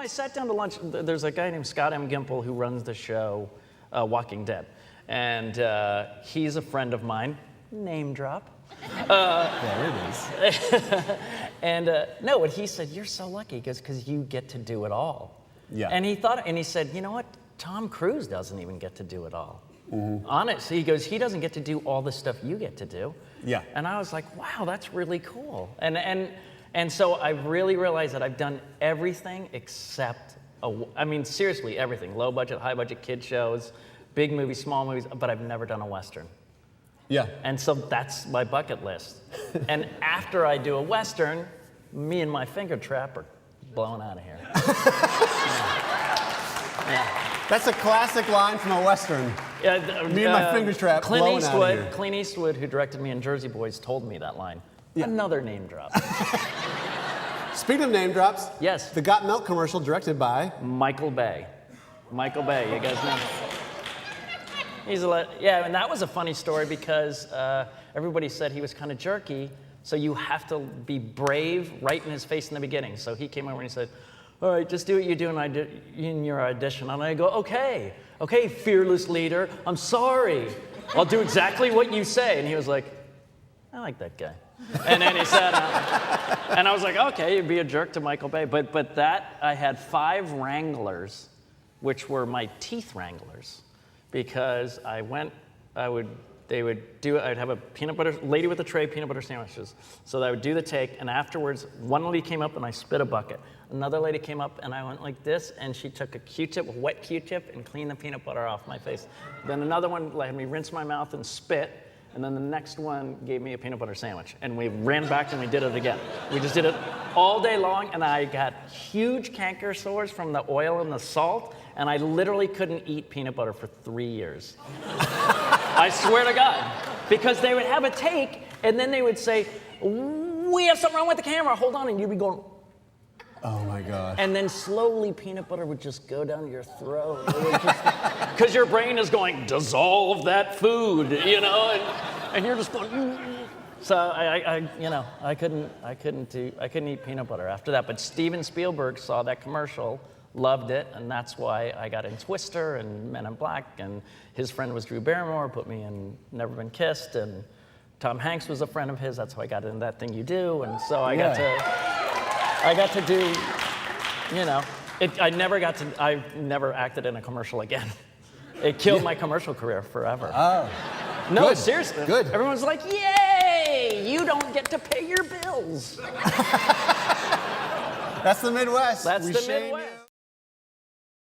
I sat down to lunch. There's a guy named Scott M. Gimple who runs the show Walking Dead. And he's a friend of mine. Name drop. There it is. And no, but he said, you're so lucky because you get to do it all. Yeah. And he said, you know what? Tom Cruise doesn't even get to do it all. Honestly, he goes, he doesn't get to do all the stuff you get to do. Yeah. And I was like, wow, that's really cool. And so I really realized that I've done everything except, I mean, seriously, everything. Low budget, high budget kid shows, big movies, small movies, but I've never done a Western. Yeah. And so that's my bucket list. And after I do a Western, me and my finger trap are blown out of here. Yeah. That's a classic line from a Western. Me and my finger trap blown out of here. Clint Eastwood, who directed me in Jersey Boys, told me that line. Yeah. Another name drop. Speaking of name drops, yes. The Got Milk commercial directed by Michael Bay. Michael Bay, you guys know. Yeah, and that was a funny story because everybody said he was kind of jerky, so you have to be brave right in his face in the beginning. So he came over and he said, all right, just do what you do in your audition. And I go, okay, fearless leader, I'm sorry. I'll do exactly what you say. And he was like, I like that guy. And then he said, and I was like, okay, you'd be a jerk to Michael Bay. But that, I had 5 wranglers, which were my teeth wranglers. Because I'd have a peanut butter, lady with a tray, peanut butter sandwiches. So I would do the take, and afterwards, one lady came up and I spit a bucket. Another lady came up and I went like this, and she took a Q-tip, a wet Q-tip, and cleaned the peanut butter off my face. Then another one let me rinse my mouth and spit, and then the next one gave me a peanut butter sandwich. And we ran back and we did it again. We just did it all day long, and I got huge canker sores from the oil and the salt, and I literally couldn't eat peanut butter for 3 years. I swear to God. Because they would have a take, and then they would say, we have something wrong with the camera, hold on, and you'd be going, oh my gosh. and then slowly peanut butter would just go down your throat. Because your brain is going, dissolve that food, you know, and you're just going, So I couldn't eat peanut butter after that. But Steven Spielberg saw that commercial, loved it, and that's why I got in Twister and Men in Black, and his friend was Drew Barrymore, put me in Never Been Kissed, and Tom Hanks was a friend of his, that's how I got in That Thing You Do, and so I got to do, you know, I never acted in a commercial again. It killed my commercial career forever. Oh. No, Good. seriously. Good. Everyone's like, yay, you don't get to pay your bills. That's the Midwest. That's We the shame Midwest. you.